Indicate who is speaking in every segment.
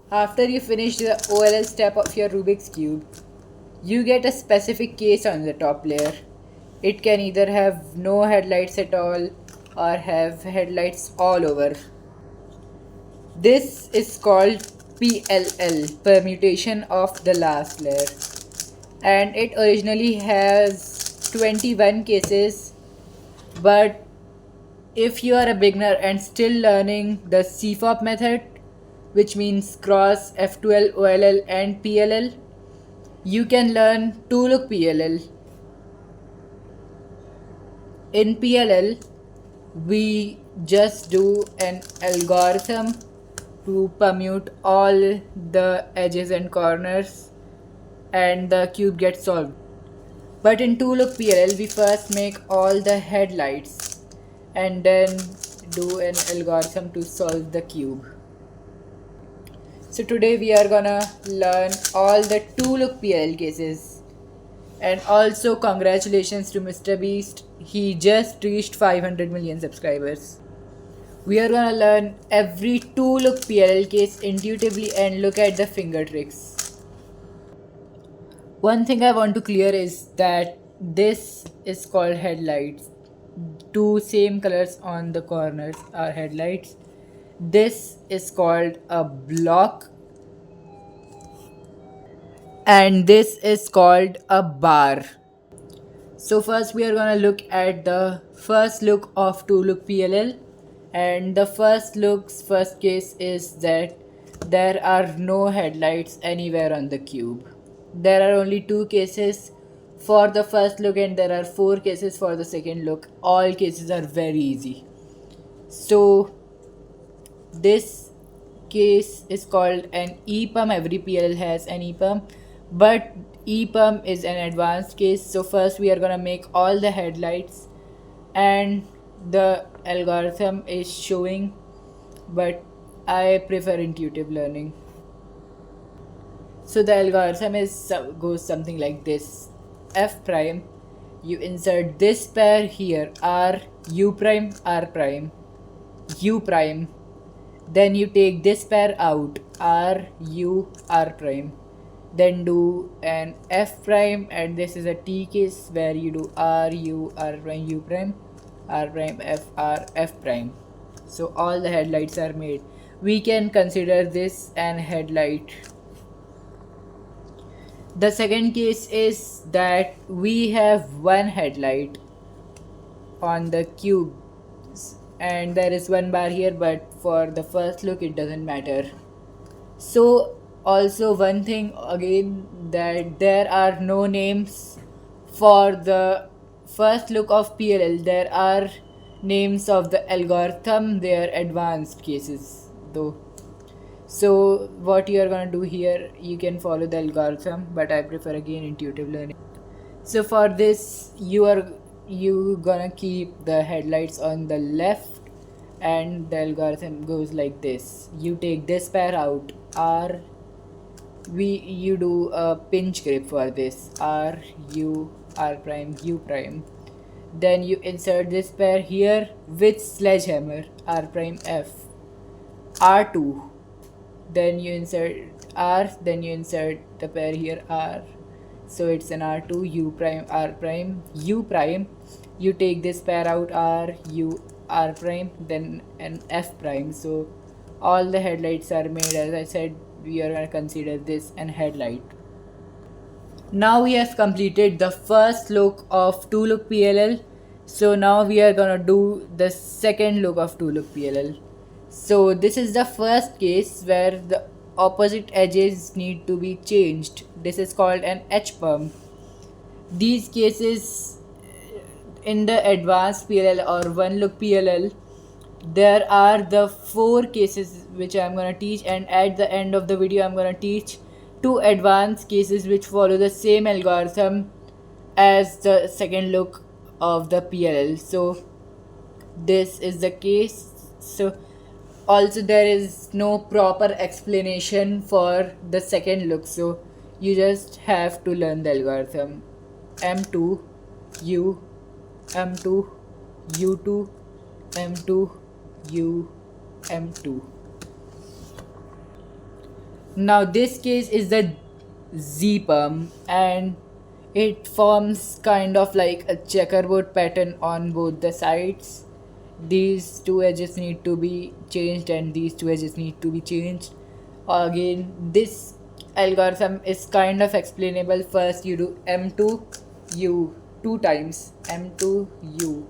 Speaker 1: After you finish the OLL step of your Rubik's Cube, you get a specific case on the top layer. It can either have no headlights at all or have headlights all over. This is called PLL, permutation of the last layer, and it originally has 21 cases. But if you are a beginner and still learning the CFOP method, which means cross F12 OLL and PLL, you can learn 2-look PLL. In PLL, we just do an algorithm to permute all the edges and corners and the cube gets solved. But in 2-look PLL, we first make all the headlights and then do an algorithm to solve the cube. So today we are gonna learn all the 2-look PLL cases. And also congratulations to Mr. Beast, he just reached 500 million subscribers. We are gonna learn every 2-look PLL case intuitively and look at the finger tricks. One thing I want to clear is that this is called headlights. Two same colors on the corners are headlights. This is called a block and this is called a bar. So first we are gonna look at the first look of 2-look PLL, and the first case is that there are no headlights anywhere on the cube. There are only 2 cases for the first look and there are 4 cases for the second look. All cases are very easy. So this case is called an EPUM. Every PLL has an EPUM, but EPUM is an advanced case. So first we are gonna make all the headlights and the algorithm is showing, but I prefer intuitive learning. So the algorithm goes something like this. F prime, you insert this pair here, R, U prime, R prime, U prime. Then you take this pair out, R, U, R prime. Then do an F prime, and this is a T case where you do R, U, R prime, U prime, R prime, F, R, F prime. So all the headlights are made. We can consider this an headlight. The second case is that we have one headlight on the cube and there is one bar here, but for the first look it doesn't matter. So also one thing again, that there are no names for the first look of PLL. There are names of the algorithm, they are advanced cases though. So what you are gonna do here, you can follow the algorithm, but I prefer again intuitive learning. So for this you gonna keep the headlights on the left and the algorithm goes like this. You take this pair out, R, you do a pinch grip for this, R, U, R prime, U prime. Then you insert this pair here with sledgehammer, R prime, F, R2. Then you insert R, then you insert the pair here, R. So it's an R2, U prime, R prime, U prime. You take this pair out, R, U, R prime, then an F prime. So all the headlights are made. As I said, we are going to consider this an headlight. Now we have completed the first look of 2-look PLL. So now we are going to do the second look of 2-look PLL. So this is the first case where the opposite edges need to be changed. This is called an H-perm. These cases in the advanced PLL or 1-look PLL, there are the 4 cases which I am going to teach, and at the end of the video I am going to teach 2 advanced cases which follow the same algorithm as the second look of the PLL. So this is the case. So also there is no proper explanation for the second look, so you just have to learn the algorithm. M2, U, M2, U2, M2, U, M2. Now this case is the Z perm, and it forms kind of like a checkerboard pattern on both the sides. These two edges need to be changed and these two edges need to be changed. Again, this algorithm is kind of explainable. First you do M2 U two times, M2 U,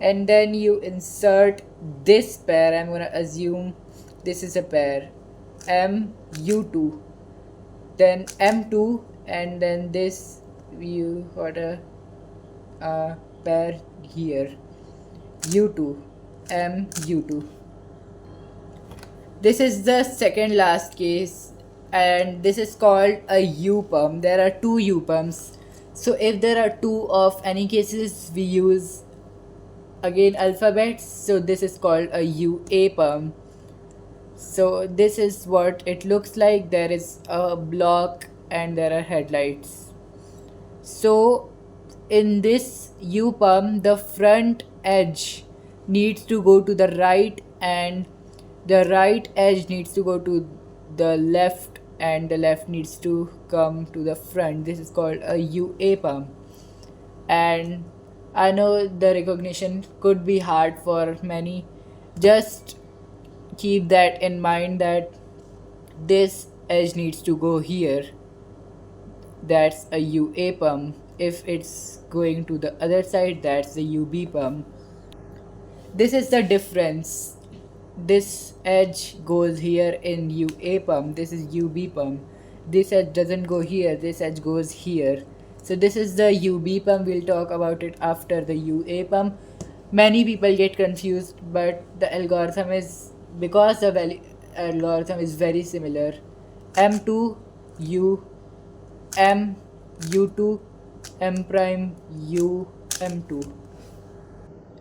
Speaker 1: and then you insert this pair. I'm gonna assume this is a pair, MU2, then M2, and then this you got a pair here, U2, MU2. This is the second last case, and this is called a U-perm. There are two U-perms. So if there are two of any cases, we use again alphabets. So this is called a UA perm. So this is what it looks like. There is a block and there are headlights. So in this U perm, the front edge needs to go to the right and the right edge needs to go to the left and the left needs to come to the front. This is called a UA perm. And I know the recognition could be hard for many. Just keep that in mind that this edge needs to go here. That's a UA perm. If it's going to the other side, that's the UB perm. This is the difference. This edge goes here in UA perm. This is UB perm. This edge doesn't go here. This edge goes here. So this is the UB perm. We'll talk about it after the UA perm. Many people get confused, but the algorithm is, because the algorithm is very similar. M2 U M U2 M prime U M2.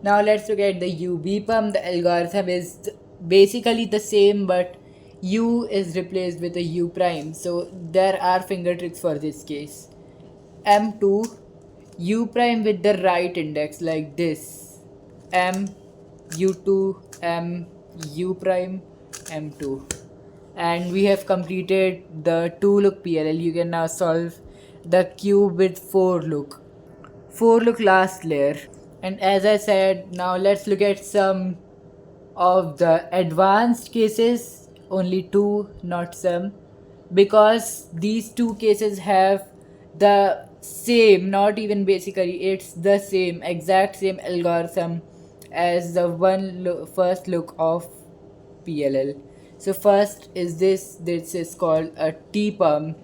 Speaker 1: Now let's look at the UB perm. The algorithm is basically the same, but U is replaced with a U prime. So there are finger tricks for this case. M2 U prime with the right index like this. M U2 M U prime M2. And we have completed the 2 look PLL. You can now solve the cube with 4 look. 4 look last layer. And as I said, now let's look at some of the advanced cases, only 2, not some, because these 2 cases have the same, not even basically, it's the same, exact same algorithm as the first look of PLL. So first is this is called a T-perm.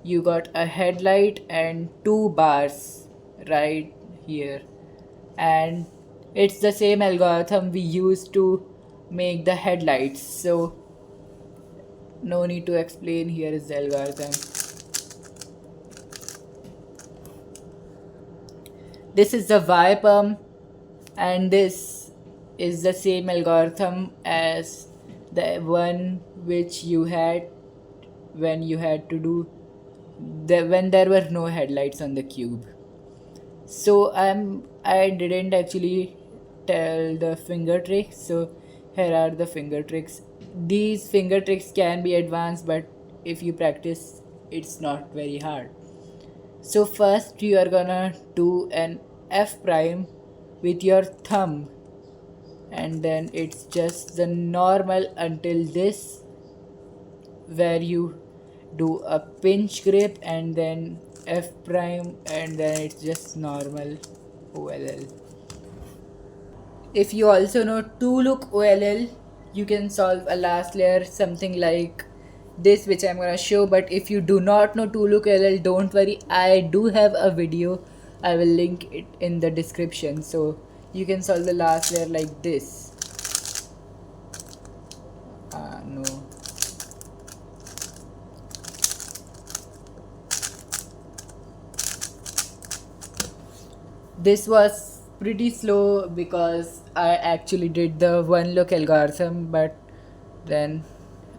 Speaker 1: You got a headlight and 2 bars right here, and it's the same algorithm we used to make the headlights, so no need to explain. Here is the algorithm. This is the Y perm, and this is the same algorithm as the one which you had when you had to do when there were no headlights on the cube. So I didn't actually tell the finger tricks, so here are the finger tricks. These finger tricks can be advanced, but if you practice, it's not very hard. So first you are gonna do an F prime with your thumb, and then it's just the normal until this, where you do a pinch grip and then F prime, and then it's just normal OLL. If you also know 2 look OLL, you can solve a last layer something like this, which I'm gonna show. But if you do not know 2 look OLL, don't worry, I do have a video. I will link it in the description, so you can solve the last layer like this. No. This was pretty slow because I actually did the 1 look algorithm, but then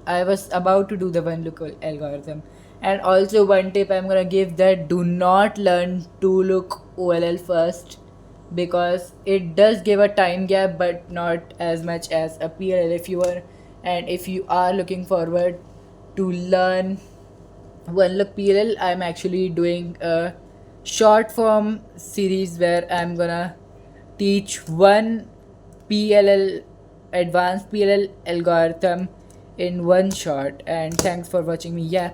Speaker 1: I was about to do the 1 look algorithm. And also one tip I'm gonna give, that do not learn 2 look OLL first, because it does give a time gap but not as much as a PLL. If you are looking forward to learn one look PLL, I'm actually doing a short form series where I'm gonna teach one PLL advanced PLL algorithm in one shot. And thanks for watching me. Yeah.